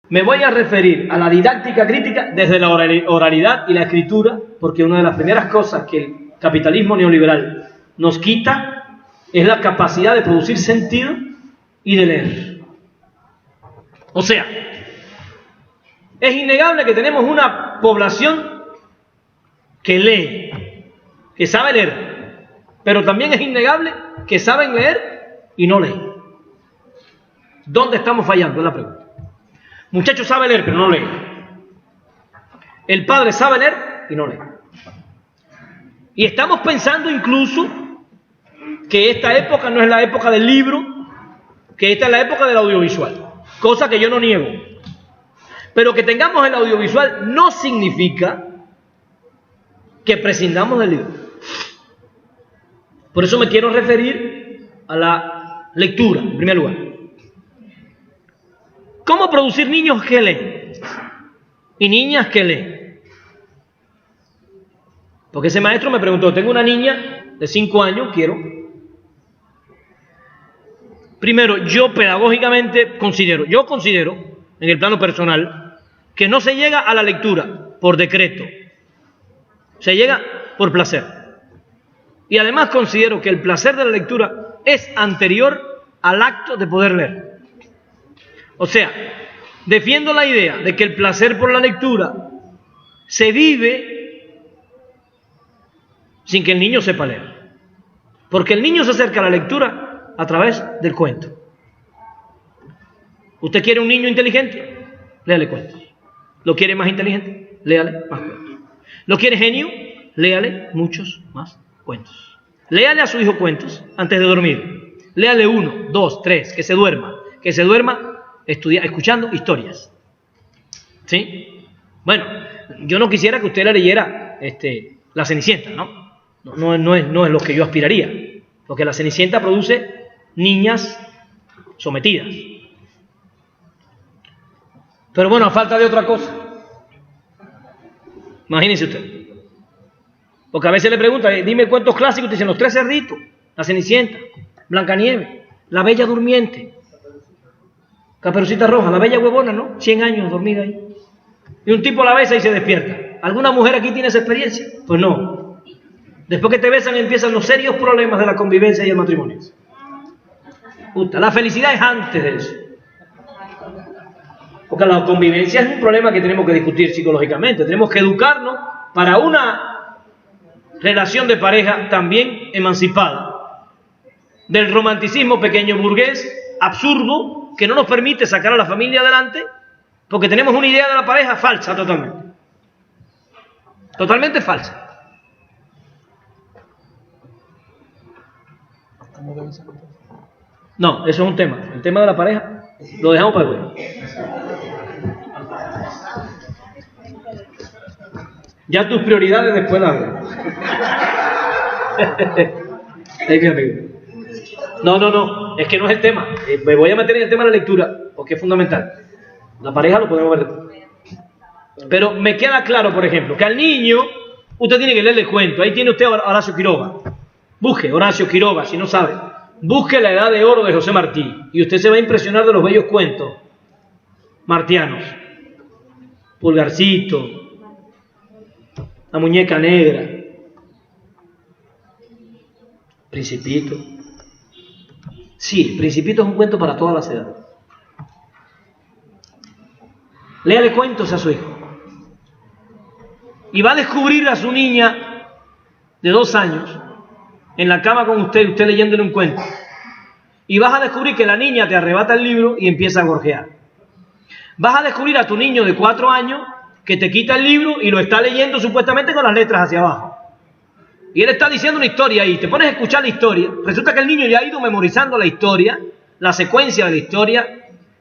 Me voy a referir a la didáctica crítica desde la oralidad y la escritura, porque una de las primeras cosas que el capitalismo neoliberal nos quita es la capacidad de producir sentido y de leer. O sea, es innegable que tenemos una población que lee, que sabe leer, pero también es innegable que saben leer y no leen. ¿Dónde estamos fallando? Es la pregunta. Muchacho sabe leer, pero no lee. El padre sabe leer y no lee. Y estamos pensando incluso que esta época no es la época del libro, que esta es la época del audiovisual, cosa que yo no niego. Pero que tengamos el audiovisual no significa que prescindamos del libro. Por eso me quiero referir a la lectura, en primer lugar. ¿Cómo producir niños que leen? Y niñas que leen. Porque ese maestro me preguntó, tengo una niña de 5 años, quiero. Primero, yo pedagógicamente considero, en el plano personal, que no se llega a la lectura por decreto. Se llega por placer. Y además considero que el placer de la lectura es anterior al acto de poder leer. O sea, defiendo la idea de que el placer por la lectura se vive sin que el niño sepa leer. Porque el niño se acerca a la lectura a través del cuento. ¿Usted quiere un niño inteligente? Léale cuentos. ¿Lo quiere más inteligente? Léale más cuentos. ¿Lo quiere genio? Léale muchos más cuentos. Léale a su hijo cuentos antes de dormir. Léale 1, 2, 3, que se duerma. Que se duerma escuchando historias. ¿Sí? Bueno, yo no quisiera que usted le leyera La Cenicienta, ¿no? No es lo que yo aspiraría. Porque La Cenicienta produce niñas sometidas. Pero bueno, a falta de otra cosa. Imagínese usted. Porque a veces le preguntan, dime cuentos clásicos, y dicen Los Tres Cerditos, La Cenicienta, Blancanieves, La Bella Durmiente, Caperucita Roja, La Bella Huevona, ¿no? 100 años dormida ahí. Y un tipo la besa y se despierta. ¿Alguna mujer aquí tiene esa experiencia? Pues no. Después que te besan empiezan los serios problemas de la convivencia y el matrimonio. La felicidad es antes de eso. Porque la convivencia es un problema que tenemos que discutir psicológicamente. Tenemos que educarnos para una relación de pareja también emancipada del romanticismo pequeño burgués absurdo que no nos permite sacar a la familia adelante porque tenemos una idea de la pareja falsa totalmente. Totalmente falsa. No, eso es un tema. El tema de la pareja lo dejamos para luego. Ya tus prioridades después las veo. Ahí mi amigo. No, es que no es el tema. Me voy a meter en el tema de la lectura, porque es fundamental. La pareja lo podemos ver. Pero me queda claro, por ejemplo, que al niño usted tiene que leerle el cuento. Ahí tiene usted a Horacio Quiroga. Busque Horacio Quiroga, si no sabe. Busque La Edad de Oro de José Martí. Y usted se va a impresionar de los bellos cuentos martianos. Pulgarcito, La Muñeca Negra, Principito. Sí, Principito es un cuento para todas las edades. Léale cuentos a su hijo. Y va a descubrir a su niña de 2 años en la cama con usted leyéndole un cuento. Y vas a descubrir que la niña te arrebata el libro y empieza a gorjear. Vas a descubrir a tu niño de 4 años que te quita el libro y lo está leyendo supuestamente con las letras hacia abajo. Y él está diciendo una historia ahí, te pones a escuchar la historia, resulta que el niño ya ha ido memorizando la historia, la secuencia de la historia,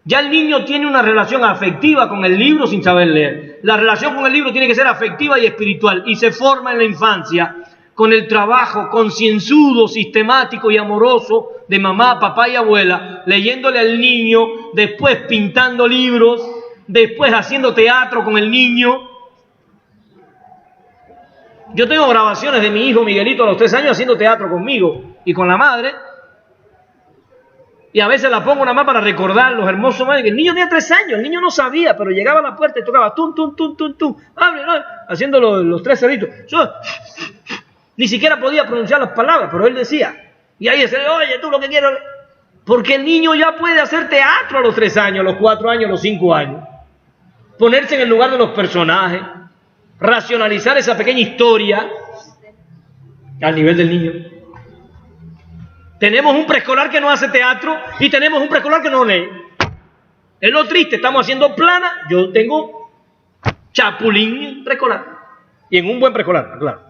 ya el niño tiene una relación afectiva con el libro sin saber leer. La relación con el libro tiene que ser afectiva y espiritual, y se forma en la infancia con el trabajo concienzudo, sistemático y amoroso de mamá, papá y abuela, leyéndole al niño, después pintando libros, después haciendo teatro con el niño. Yo tengo grabaciones de mi hijo Miguelito a los 3 años haciendo teatro conmigo y con la madre. Y a veces la pongo nada más para recordar los hermosos momentos. Que el niño tenía 3 años, el niño no sabía, pero llegaba a la puerta y tocaba tum, tum, tum, tum, tum, abre, haciendo los 3 cerditos. Yo ni siquiera podía pronunciar las palabras, pero él decía. Y ahí decía, oye, tú lo que quieres. Porque el niño ya puede hacer teatro a los 3 años, a los 4 años, a los 5 años. Ponerse en el lugar de los personajes, racionalizar esa pequeña historia al nivel del niño. Tenemos un preescolar que no hace teatro y tenemos un preescolar que no lee. Es lo triste, estamos haciendo plana. Yo tengo chapulín en preescolar. Y en un buen preescolar, claro.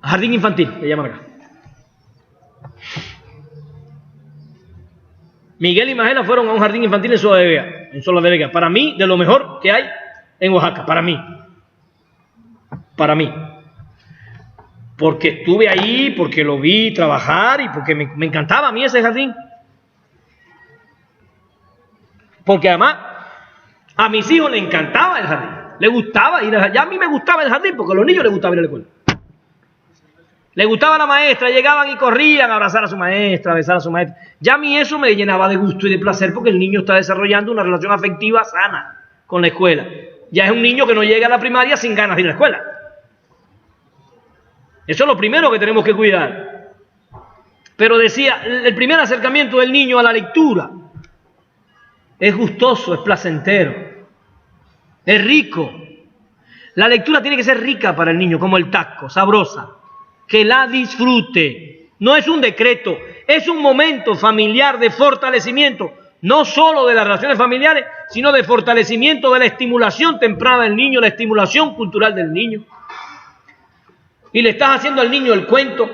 Jardín infantil, le llaman acá. Miguel y Magela fueron a un jardín infantil en Sola de Vega. Para mí, de lo mejor que hay en Oaxaca. Para mí. Porque estuve ahí, porque lo vi trabajar y porque me encantaba a mí ese jardín. Porque además a mis hijos les encantaba el jardín. Les gustaba ir al jardín. Ya a mí me gustaba el jardín porque a los niños les gustaba ir a la escuela. Les gustaba la maestra, llegaban y corrían a abrazar a su maestra, a besar a su maestra. Ya a mí eso me llenaba de gusto y de placer porque el niño está desarrollando una relación afectiva sana con la escuela. Ya es un niño que no llega a la primaria sin ganas de ir a la escuela. Eso es lo primero que tenemos que cuidar. Pero decía, el primer acercamiento del niño a la lectura es gustoso, es placentero, es rico. La lectura tiene que ser rica para el niño, como el taco, sabrosa. Que la disfrute. No es un decreto, es un momento familiar de fortalecimiento, no solo de las relaciones familiares, sino de fortalecimiento de la estimulación temprana del niño, la estimulación cultural del niño. Y le estás haciendo al niño el cuento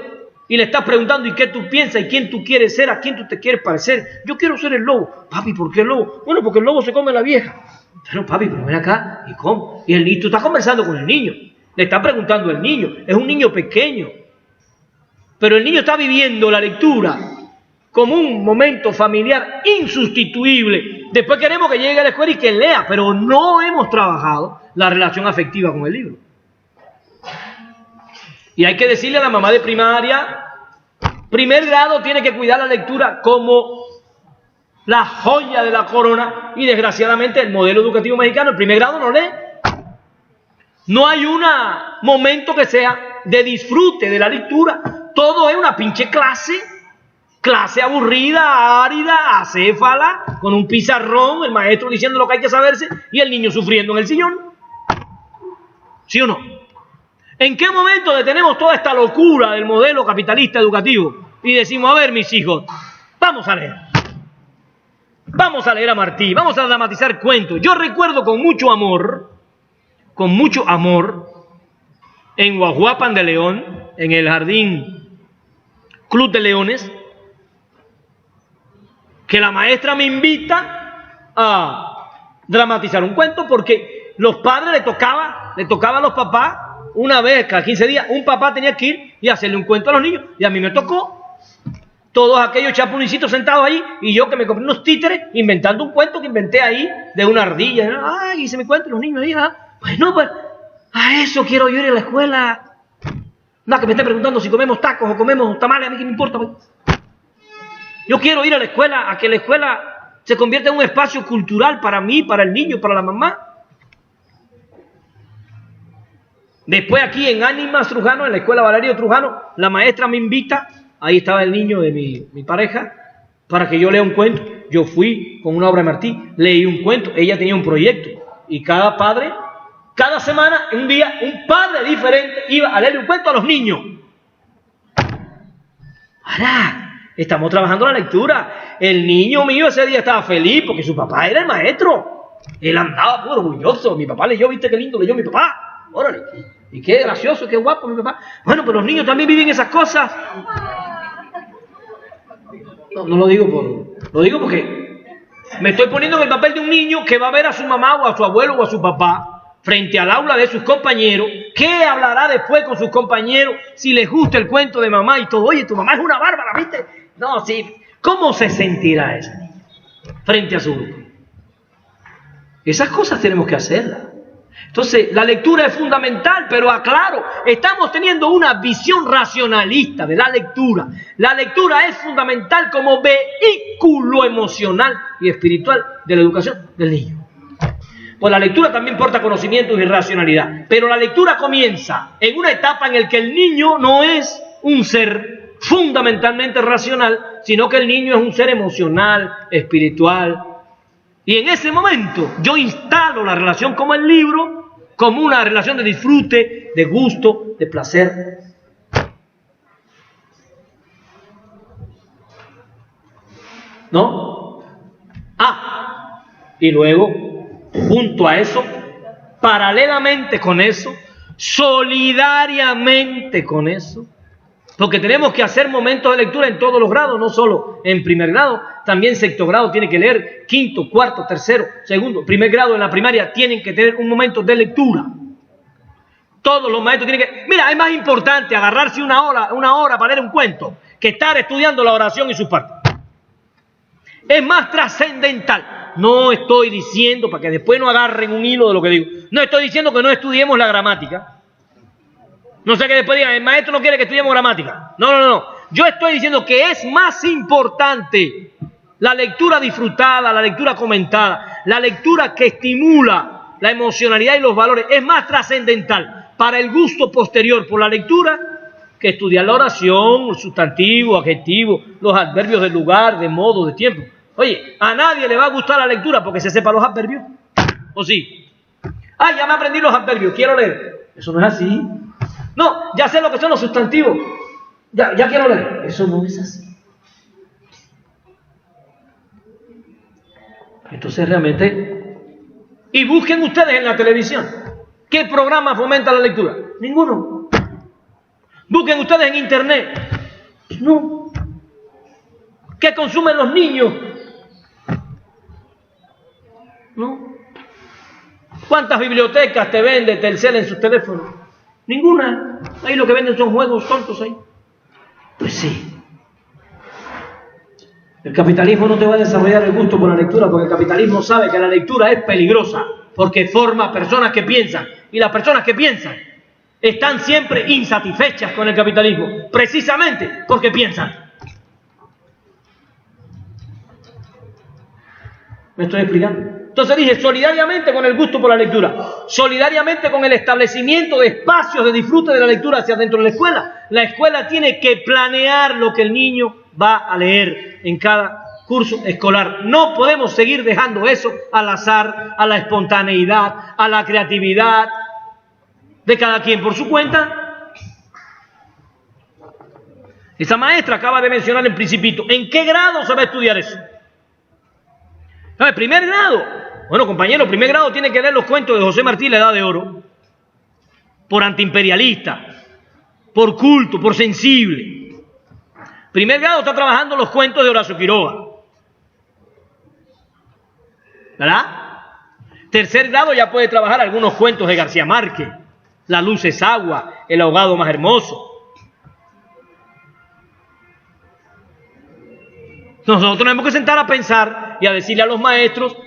y le estás preguntando ¿y qué tú piensas? ¿Y quién tú quieres ser? ¿A quién tú te quieres parecer? Yo quiero ser el lobo. Papi, ¿por qué el lobo? Bueno, porque el lobo se come a la vieja. Pero papi, pero ven acá, ¿y cómo? Y el niño, tú estás conversando con el niño, le estás preguntando al niño, es un niño pequeño. Pero el niño está viviendo la lectura como un momento familiar insustituible. Después queremos que llegue a la escuela y que lea, pero no hemos trabajado la relación afectiva con el libro. Y hay que decirle a la mamá de primaria, primer grado tiene que cuidar la lectura como la joya de la corona y desgraciadamente el modelo educativo mexicano, el primer grado no lee. No hay un momento que sea de disfrute de la lectura. Todo es una pinche clase aburrida, árida, acéfala, con un pizarrón, el maestro diciendo lo que hay que saberse y el niño sufriendo en el sillón. ¿Sí o no? ¿En qué momento detenemos toda esta locura del modelo capitalista educativo y decimos, a ver, mis hijos, vamos a leer? Vamos a leer a Martí, vamos a dramatizar cuentos. Yo recuerdo con mucho amor, en Guajuapan de León, en el Jardín Club de Leones, que la maestra me invita a dramatizar un cuento porque los padres le tocaba a los papás una vez cada 15 días, un papá tenía que ir y hacerle un cuento a los niños y a mí me tocó. Todos aquellos chapulincitos sentados ahí y yo que me compré unos títeres inventando un cuento que inventé ahí de una ardilla. Ay, hice mi cuento y los niños ahí, bueno, pues a eso quiero yo ir a la escuela. No, que me esté preguntando si comemos tacos o comemos tamales, a mí qué me importa. Pues. Yo quiero ir a la escuela, a que la escuela se convierta en un espacio cultural para mí, para el niño, para la mamá. Después aquí en Ánimas Trujano, en la escuela Valerio Trujano, la maestra me invita, ahí estaba el niño de mi pareja, para que yo lea un cuento. Yo fui con una obra de Martí, leí un cuento, ella tenía un proyecto y cada padre... Cada semana, un día, un padre diferente iba a leerle un cuento a los niños. Ahora, estamos trabajando la lectura. El niño mío ese día estaba feliz porque su papá era el maestro. Él andaba puro orgulloso. Mi papá leyó, viste qué lindo leyó mi papá. Órale, y qué gracioso, qué guapo mi papá. Bueno, pero los niños también viven esas cosas. No lo digo lo digo porque me estoy poniendo en el papel de un niño que va a ver a su mamá o a su abuelo o a su papá frente al aula de sus compañeros. ¿Qué hablará después con sus compañeros si les gusta el cuento de mamá y todo? Oye, tu mamá es una bárbara, ¿viste? No, sí. ¿Cómo se sentirá ese niño frente a su grupo? Esas cosas tenemos que hacerlas. Entonces, la lectura es fundamental, pero aclaro, estamos teniendo una visión racionalista de la lectura. La lectura es fundamental como vehículo emocional y espiritual de la educación del niño. Pues la lectura también porta conocimiento y racionalidad, pero la lectura comienza en una etapa en la que el niño no es un ser fundamentalmente racional, sino que el niño es un ser emocional, espiritual. Y en ese momento yo instalo la relación con el libro como una relación de disfrute, de gusto, de placer. ¿No? Y luego, junto a eso, paralelamente con eso, solidariamente con eso, porque tenemos que hacer momentos de lectura en todos los grados, no solo en primer grado, también sexto grado tiene que leer, quinto, cuarto, tercero, segundo, primer grado en la primaria tienen que tener un momento de lectura. Todos los maestros tienen que... Mira, es más importante agarrarse una hora para leer un cuento que estar estudiando la oración y sus partes. Es más trascendental. No estoy diciendo, para que después no agarren un hilo de lo que digo, no estoy diciendo que no estudiemos la gramática. No sé que después digan, el maestro no quiere que estudiemos gramática. No. Yo estoy diciendo que es más importante la lectura disfrutada, la lectura comentada, la lectura que estimula la emocionalidad y los valores. Es más trascendental para el gusto posterior por la lectura que estudiar la oración, el sustantivo, adjetivo, los adverbios del lugar, de modo, de tiempo. Oye, a nadie le va a gustar la lectura porque se sepa los adverbios. ¿O sí? Ya me aprendí los adverbios, quiero leer. Eso no es así. No, ya sé lo que son los sustantivos. Ya quiero leer. Eso no es así. Entonces realmente... Y busquen ustedes en la televisión. ¿Qué programa fomenta la lectura? Ninguno. Busquen ustedes en internet. No. ¿Qué consumen los niños? No. ¿Cuántas bibliotecas te vende Telcel en sus teléfonos? Ninguna. Ahí lo que venden son juegos tontos ahí. Pues sí. El capitalismo no te va a desarrollar el gusto por la lectura, porque el capitalismo sabe que la lectura es peligrosa, porque forma personas que piensan, y las personas que piensan están siempre insatisfechas con el capitalismo, precisamente porque piensan. ¿Me estoy explicando? Entonces dije, solidariamente con el gusto por la lectura, solidariamente con el establecimiento de espacios de disfrute de la lectura hacia dentro de la escuela tiene que planear lo que el niño va a leer en cada curso escolar. No podemos seguir dejando eso al azar, a la espontaneidad, a la creatividad de cada quien por su cuenta. Esa maestra acaba de mencionar en Principito. ¿En qué grado se va a estudiar eso? Primer grado. Bueno, compañero, primer grado tiene que leer los cuentos de José Martí, La Edad de Oro, por antiimperialista, por culto, por sensible. Primer grado está trabajando los cuentos de Horacio Quiroga, ¿verdad? Tercer grado ya puede trabajar algunos cuentos de García Márquez, La luz es agua, El ahogado más hermoso. Nosotros tenemos que sentar a pensar y a decirle a los maestros,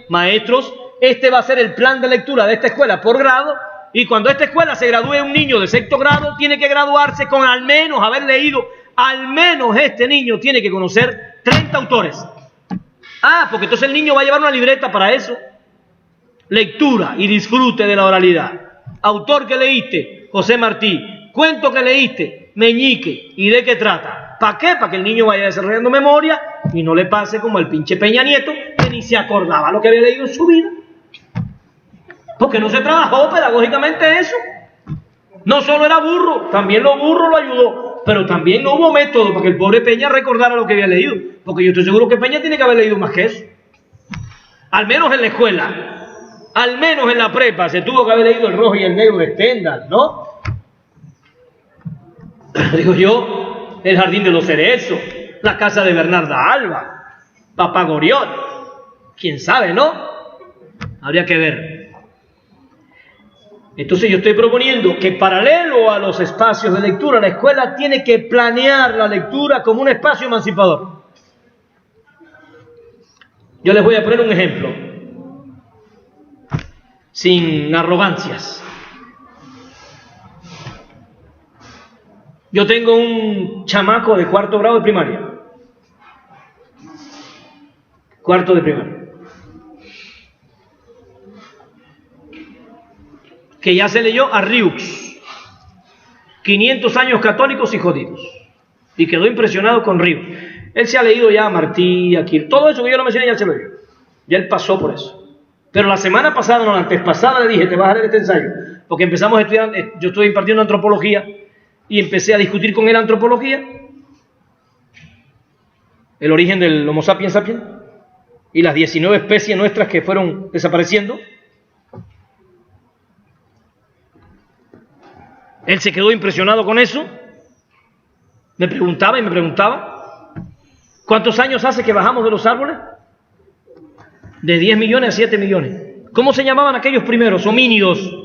este va a ser el plan de lectura de esta escuela por grado, y cuando esta escuela se gradúe un niño de sexto grado, tiene que graduarse con al menos haber leído, al menos este niño tiene que conocer 30 autores. Porque entonces el niño va a llevar una libreta para eso. Lectura y disfrute de la oralidad. Autor que leíste, José Martí. Cuento que leíste, Meñique. ¿Y de qué trata? ¿Para qué? Para que el niño vaya desarrollando memoria y no le pase como al pinche Peña Nieto, que ni se acordaba lo que había leído en su vida. Porque no se trabajó pedagógicamente eso. No solo era burro, también lo burro lo ayudó, pero también no hubo método para que el pobre Peña recordara lo que había leído. Porque yo estoy seguro que Peña tiene que haber leído más que eso. Al menos en la escuela, al menos en la prepa, se tuvo que haber leído El rojo y el negro de Stendhal, ¿no? Digo yo, El jardín de los cerezos, La casa de Bernarda Alba, Papá Goriot, quién sabe, ¿no? Habría que ver. Entonces yo estoy proponiendo que paralelo a los espacios de lectura, la escuela tiene que planear la lectura como un espacio emancipador. Yo les voy a poner un ejemplo. sin arrogancias. Yo tengo un chamaco de 4º grado de primaria. 4º de primaria. Que ya se leyó a Riux, 500 años católicos y jodidos, y quedó impresionado con Riux. Él se ha leído ya a Martí, a Quir, todo eso que yo lo mencioné ya se lo leyó, ya él pasó por eso. Pero la semana pasada, no, la antepasada, le dije, te vas a leer este ensayo, porque empezamos a estudiar, yo estoy impartiendo antropología, y empecé a discutir con él antropología, el origen del Homo sapiens sapiens, y las 19 especies nuestras que fueron desapareciendo. Él se quedó impresionado con eso. Me preguntaba y me preguntaba, ¿cuántos años hace que bajamos de los árboles? De 10 millones a 7 millones. ¿Cómo se llamaban aquellos primeros? Homínidos.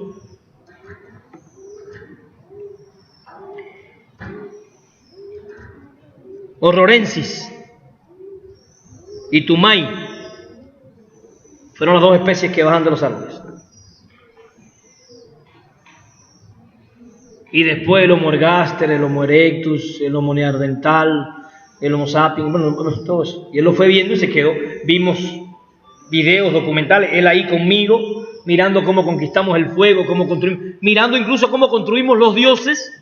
Horrorensis y Tumay fueron las 2 especies que bajan de los árboles. Y después el Homo ergaster, el Homo erectus, el Homo neandertal, el Homo sapiens, bueno, todo eso. Y él lo fue viendo y se quedó. Vimos videos documentales, él ahí conmigo, mirando cómo conquistamos el fuego, cómo construimos, mirando incluso cómo construimos los dioses.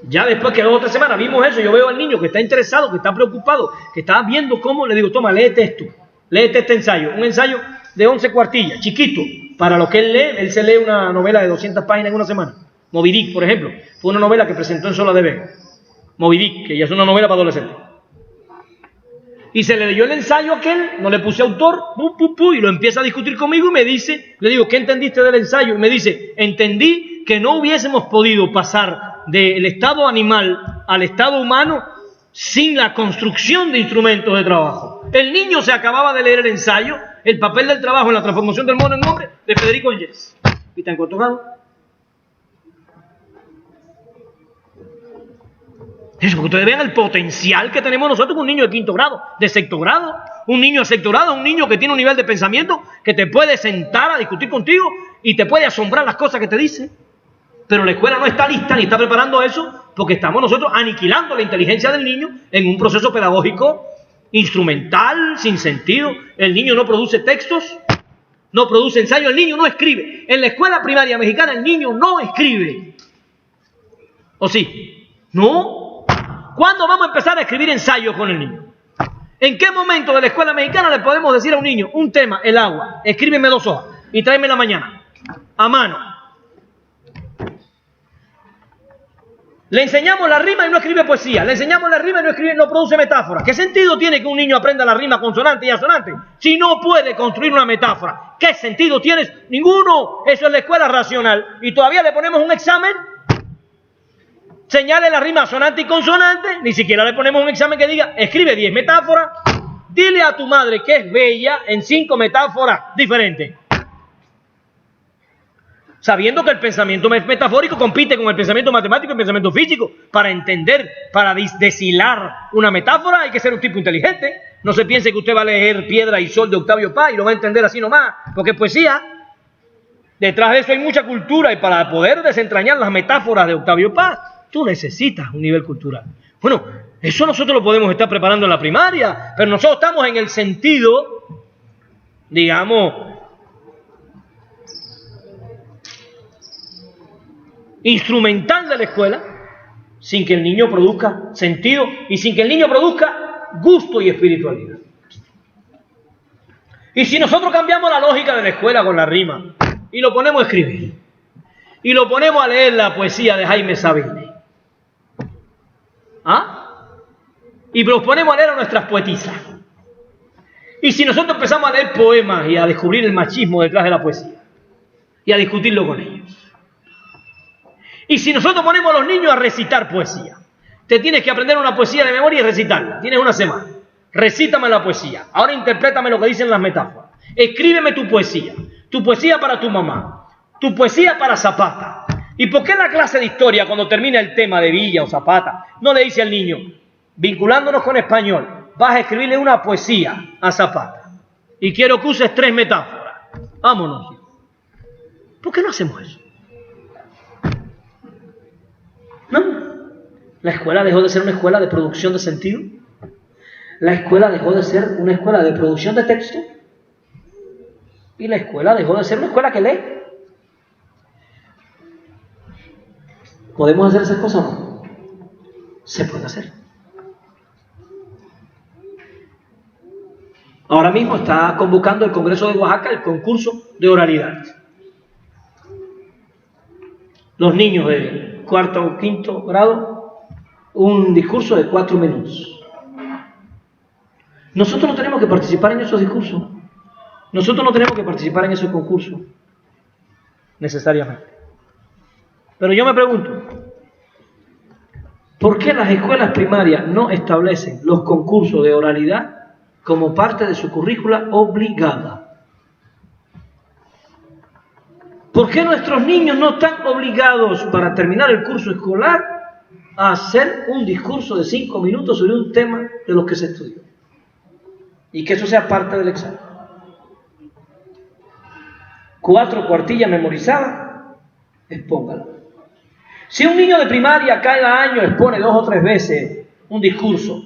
Ya después que 2 o 3 semanas vimos eso, yo veo al niño que está interesado, que está preocupado, que está viendo cómo, le digo, toma, léete esto, léete este ensayo, un ensayo de 11 cuartillas, chiquito, para lo que él lee. Él se lee una novela de 200 páginas en una semana. Moby Dick, por ejemplo, fue una novela que presentó en Sola de Vega. Moby Dick, que ya es una novela para adolescentes. Y se le leyó el ensayo a aquel, no le puse autor, y lo empieza a discutir conmigo y me dice, le digo, ¿qué entendiste del ensayo? Y me dice, entendí que no hubiésemos podido pasar del estado animal al estado humano sin la construcción de instrumentos de trabajo. El niño se acababa de leer el ensayo, El papel del trabajo en la transformación del mono en hombre, de Federico Engels. ¿Y está en cuánto grado? Eso, porque ustedes vean el potencial que tenemos nosotros con un niño de 5º grado, de 6º grado, un niño de 6º grado, un niño que tiene un nivel de pensamiento que te puede sentar a discutir contigo y te puede asombrar las cosas que te dice. Pero la escuela no está lista ni está preparando eso, porque estamos nosotros aniquilando la inteligencia del niño en un proceso pedagógico instrumental, sin sentido. El niño no produce textos, no produce ensayos, el niño no escribe. En la escuela primaria mexicana el niño no escribe. ¿O sí? ¿No? ¿Cuándo vamos a empezar a escribir ensayos con el niño? ¿En qué momento de la escuela mexicana le podemos decir a un niño, un tema, el agua, escríbeme 2 hojas y tráemela mañana, a mano? Le enseñamos la rima y no escribe poesía. Le enseñamos la rima y no escribe, no produce metáfora. ¿Qué sentido tiene que un niño aprenda la rima consonante y asonante si no puede construir una metáfora? ¿Qué sentido tiene? Ninguno. Eso es la escuela racional. Y todavía le ponemos un examen. Señale la rima asonante y consonante. Ni siquiera le ponemos un examen que diga, escribe 10 metáforas. Dile a tu madre que es bella en 5 metáforas diferentes. Sabiendo que el pensamiento metafórico compite con el pensamiento matemático y el pensamiento físico. Para entender, para deshilar una metáfora hay que ser un tipo inteligente. No se piense que usted va a leer Piedra y Sol de Octavio Paz y lo va a entender así nomás, porque es poesía. Detrás de eso hay mucha cultura y para poder desentrañar las metáforas de Octavio Paz, tú necesitas un nivel cultural. Bueno, eso nosotros lo podemos estar preparando en la primaria, pero nosotros estamos en el sentido, digamos, instrumental de la escuela, sin que el niño produzca sentido y sin que el niño produzca gusto y espiritualidad. Y si nosotros cambiamos la lógica de la escuela con la rima y lo ponemos a escribir y lo ponemos a leer la poesía de Jaime Sabine, y los ponemos a leer a nuestras poetisas, y si nosotros empezamos a leer poemas y a descubrir el machismo detrás de la poesía y a discutirlo con ellos, y si nosotros ponemos a los niños a recitar poesía, te tienes que aprender una poesía de memoria y recitarla. Tienes una semana. Recítame la poesía. Ahora interprétame lo que dicen las metáforas. Escríbeme tu poesía para tu mamá, tu poesía para Zapata. ¿Y por qué la clase de historia, cuando termina el tema de Villa o Zapata, no le dice al niño, vinculándonos con español, vas a escribirle una poesía a Zapata y quiero que uses 3 metáforas. Vámonos. ¿Por qué no hacemos eso? No. La escuela dejó de ser una escuela de producción de sentido. La escuela dejó de ser una escuela de producción de texto. Y la escuela dejó de ser una escuela que lee. ¿Podemos hacer esas cosas o no? Se puede hacer. Ahora mismo está convocando el Congreso de Oaxaca el concurso de oralidad. Los niños de 4º o 5º grado, un discurso de 4 minutos. Nosotros no tenemos que participar en esos discursos. Nosotros no tenemos que participar en esos concursos. Necesariamente. Pero yo me pregunto, ¿por qué las escuelas primarias no establecen los concursos de oralidad como parte de su currícula obligada? ¿Por qué nuestros niños no están obligados para terminar el curso escolar a hacer un discurso de 5 minutos sobre un tema de los que se estudió? Y que eso sea parte del examen. 4 cuartillas memorizadas, expóngalo. Si un niño de primaria cada año expone 2 o 3 veces un discurso,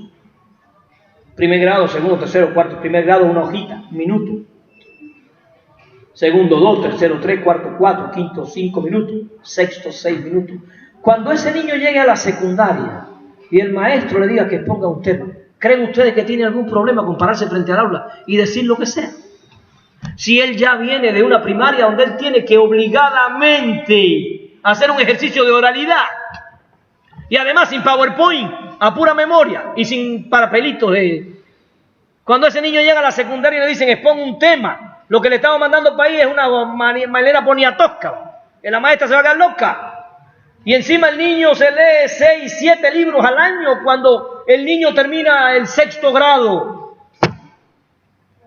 primer grado, segundo, tercero, cuarto, primer grado, una hojita, 1 minuto. Segundo, 2, tercero, 3, cuarto, 4, quinto, 5 minutos, sexto, 6 minutos. Cuando ese niño llegue a la secundaria y el maestro le diga que exponga un tema, ¿creen ustedes que tiene algún problema con pararse frente al aula y decir lo que sea? Si él ya viene de una primaria donde él tiene que obligadamente hacer un ejercicio de oralidad y además sin PowerPoint, a pura memoria y sin papelitos de... Cuando ese niño llega a la secundaria y le dicen exponga un tema, lo que le estamos mandando para ahí es una manera poniatosca, que la maestra se va a quedar loca. Y encima el niño se lee 6, 7 libros al año cuando el niño termina el 6º grado.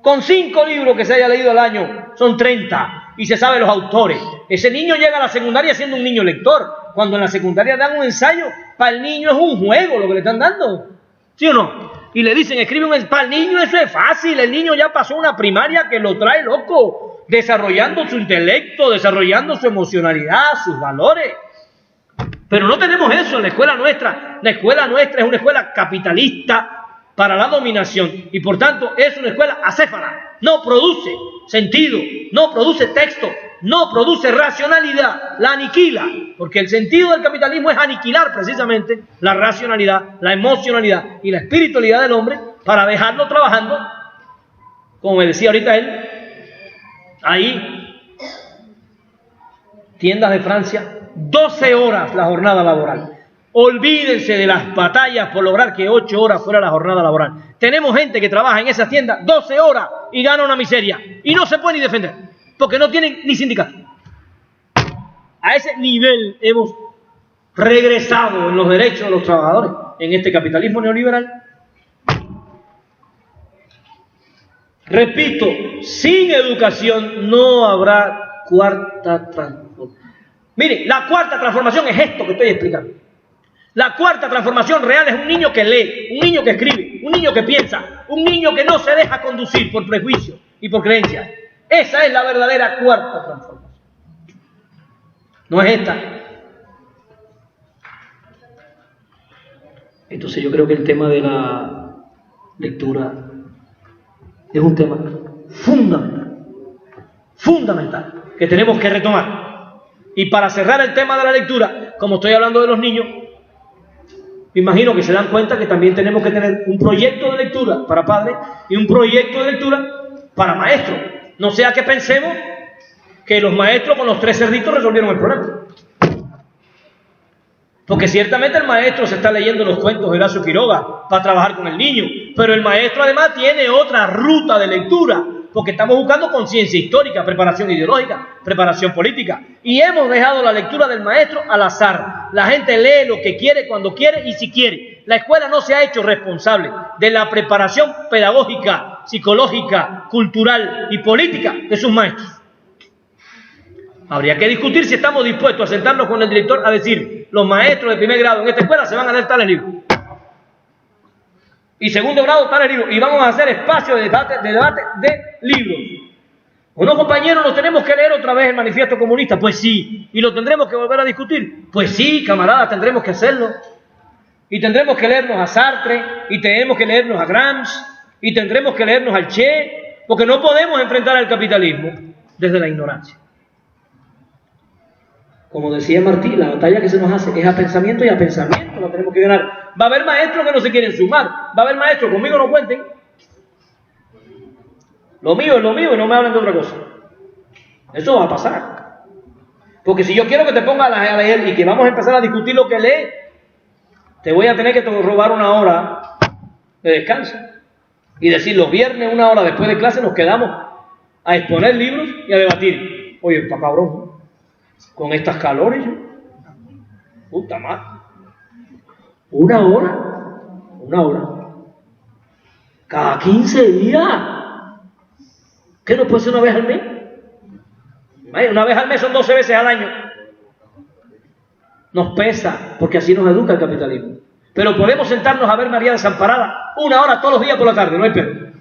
Con 5 libros que se haya leído al año, son 30, y se sabe los autores. Ese niño llega a la secundaria siendo un niño lector. Cuando en la secundaria dan un ensayo, para el niño es un juego lo que le están dando. ¿Sí o no? Y le dicen, escribe un ensayo. Para el niño eso es fácil. El niño ya pasó una primaria que lo trae loco, desarrollando su intelecto, desarrollando su emocionalidad, sus valores. Pero no tenemos eso en la escuela nuestra. La escuela nuestra es una escuela capitalista para la dominación y por tanto es una escuela acéfala. No produce sentido, no produce texto, no produce racionalidad, la aniquila, porque el sentido del capitalismo es aniquilar precisamente la racionalidad, la emocionalidad y la espiritualidad del hombre para dejarlo trabajando, como me decía ahorita él, ahí, tiendas de Francia, 12 horas la jornada laboral. Olvídense de las batallas por lograr que 8 horas fuera la jornada laboral. Tenemos gente que trabaja en esas tiendas 12 horas y gana una miseria. Y no se puede ni defender, porque no tienen ni sindicato. A ese nivel hemos regresado en los derechos de los trabajadores en este capitalismo neoliberal. Repito, sin educación no habrá cuarta transformación. Miren, la cuarta transformación es esto que estoy explicando. La cuarta transformación real es un niño que lee, un niño que escribe, un niño que piensa, un niño que no se deja conducir por prejuicios y por creencias. Esa es la verdadera cuarta transformación. No es esta. Entonces yo creo que el tema de la lectura es un tema fundamental, que tenemos que retomar. Y para cerrar el tema de la lectura, como estoy hablando de los niños, me imagino que se dan cuenta que también tenemos que tener un proyecto de lectura para padres y un proyecto de lectura para maestros. No sea que pensemos que los maestros con los 3 cerditos resolvieron el problema. Porque ciertamente el maestro se está leyendo los cuentos de Horacio Quiroga para trabajar con el niño, pero el maestro además tiene otra ruta de lectura, porque estamos buscando conciencia histórica, preparación ideológica, preparación política, y hemos dejado la lectura del maestro al azar. La gente lee lo que quiere, cuando quiere y si quiere. La escuela no se ha hecho responsable de la preparación pedagógica, psicológica, cultural y política de sus maestros. Habría que discutir si estamos dispuestos a sentarnos con el director a decir, los maestros de primer grado en esta escuela se van a leer tales libros. Y segundo grado, tales libros. Y vamos a hacer espacio de debate de libros. ¿O no, compañeros, nos tenemos que leer otra vez el Manifiesto Comunista? Pues sí. ¿Y lo tendremos que volver a discutir? Pues sí, camaradas, tendremos que hacerlo. Y tendremos que leernos a Sartre, y tenemos que leernos a Gramsci, y tendremos que leernos al Che, porque no podemos enfrentar al capitalismo desde la ignorancia. Como decía Martí, la batalla que se nos hace es a pensamiento y a pensamiento, la tenemos que ganar. Va a haber maestros que no se quieren sumar, va a haber maestros, conmigo no cuenten. Lo mío es lo mío y no me hablen de otra cosa. Eso va a pasar. Porque si yo quiero que te pongas a leer y que vamos a empezar a discutir lo que lees, te voy a tener que robar una hora de descanso. Y decir, los viernes, una hora después de clase, nos quedamos a exponer libros y a debatir. Oye, está cabrón, con estas calores, puta madre. Una hora. Cada 15 días. ¿Qué no puede ser una vez al mes? Una vez al mes son 12 veces al año. Nos pesa, porque así nos educa el capitalismo. Pero podemos sentarnos a ver María Desamparada una hora todos los días por la tarde, no hay pedo.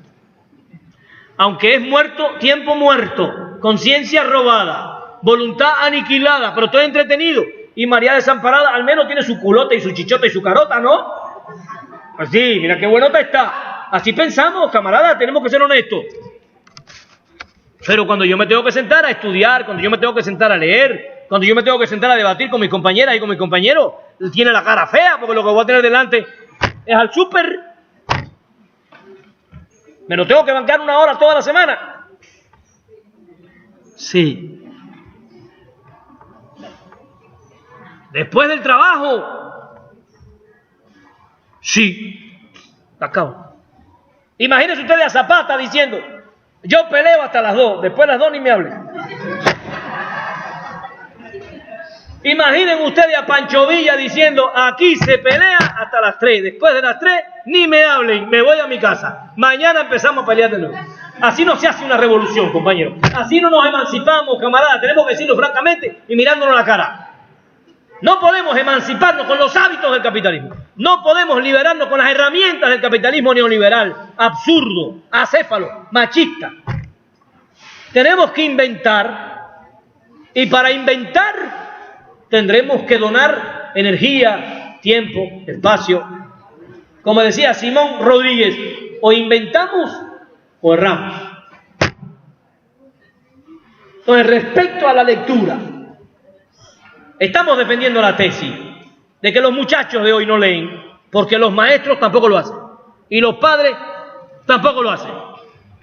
Aunque es muerto, tiempo muerto, conciencia robada, voluntad aniquilada, pero estoy entretenido. Y María Desamparada al menos tiene su culote y su chichota y su carota, ¿no? Así, mira qué buenota está. Así pensamos, camarada, tenemos que ser honestos. Pero cuando yo me tengo que sentar a estudiar, cuando yo me tengo que sentar a leer, cuando yo me tengo que sentar a debatir con mis compañeras y con mis compañeros, tiene la cara fea, porque lo que voy a tener delante es al súper. ¿Me lo tengo que bancar una hora toda la semana? Sí. Después del trabajo. Sí. Acabo. Imagínense ustedes a Zapata diciendo, yo peleo hasta las 2, después de las 2 ni me hablen. Imaginen ustedes a Pancho Villa diciendo, aquí se pelea hasta las 3, después de las 3 ni me hablen, me voy a mi casa. Mañana empezamos a pelear de nuevo. Así no se hace una revolución, compañeros. Así no nos emancipamos, camaradas, tenemos que decirlo francamente y mirándonos la cara. No podemos emanciparnos con los hábitos del capitalismo. No podemos liberarnos con las herramientas del capitalismo neoliberal, absurdo, acéfalo, machista. Tenemos que inventar, y para inventar tendremos que donar energía, tiempo, espacio. Como decía Simón Rodríguez, o inventamos o erramos. Entonces, respecto a la lectura, estamos defendiendo la tesis de que los muchachos de hoy no leen, porque los maestros tampoco lo hacen, y los padres tampoco lo hacen.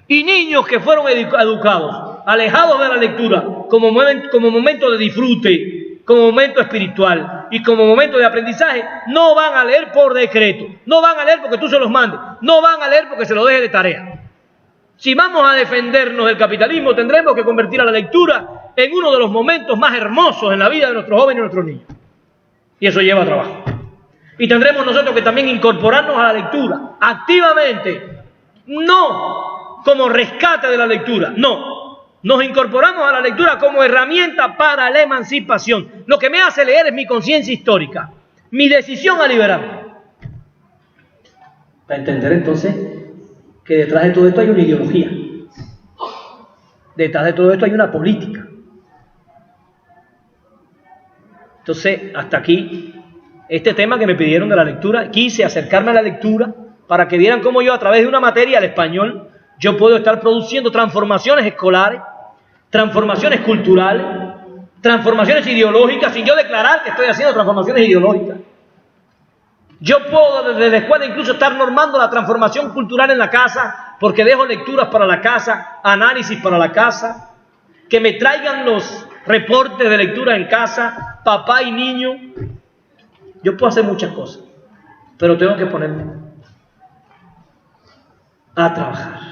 Y niños que fueron educados, alejados de la lectura, como momento de disfrute, como momento espiritual y como momento de aprendizaje, no van a leer por decreto, no van a leer porque tú se los mandes, no van a leer porque se lo dejes de tarea. Si vamos a defendernos del capitalismo, tendremos que convertir a la lectura en uno de los momentos más hermosos en la vida de nuestros jóvenes y nuestros niños. Y eso lleva trabajo. Y tendremos nosotros que también incorporarnos a la lectura activamente, no como rescate de la lectura, no. Nos incorporamos a la lectura como herramienta para la emancipación. Lo que me hace leer es mi conciencia histórica, mi decisión a liberarme. Para entender entonces que detrás de todo esto hay una ideología. Detrás de todo esto hay una política. Entonces, hasta aquí, este tema que me pidieron de la lectura, quise acercarme a la lectura para que vieran cómo yo, a través de una materia, el español, yo puedo estar produciendo transformaciones escolares, transformaciones culturales, transformaciones ideológicas, sin yo declarar que estoy haciendo transformaciones ideológicas. Yo puedo desde la escuela incluso estar normando la transformación cultural en la casa, porque dejo lecturas para la casa, análisis para la casa, que me traigan los reportes de lectura en casa, papá y niño. Yo puedo hacer muchas cosas, pero tengo que ponerme a trabajar.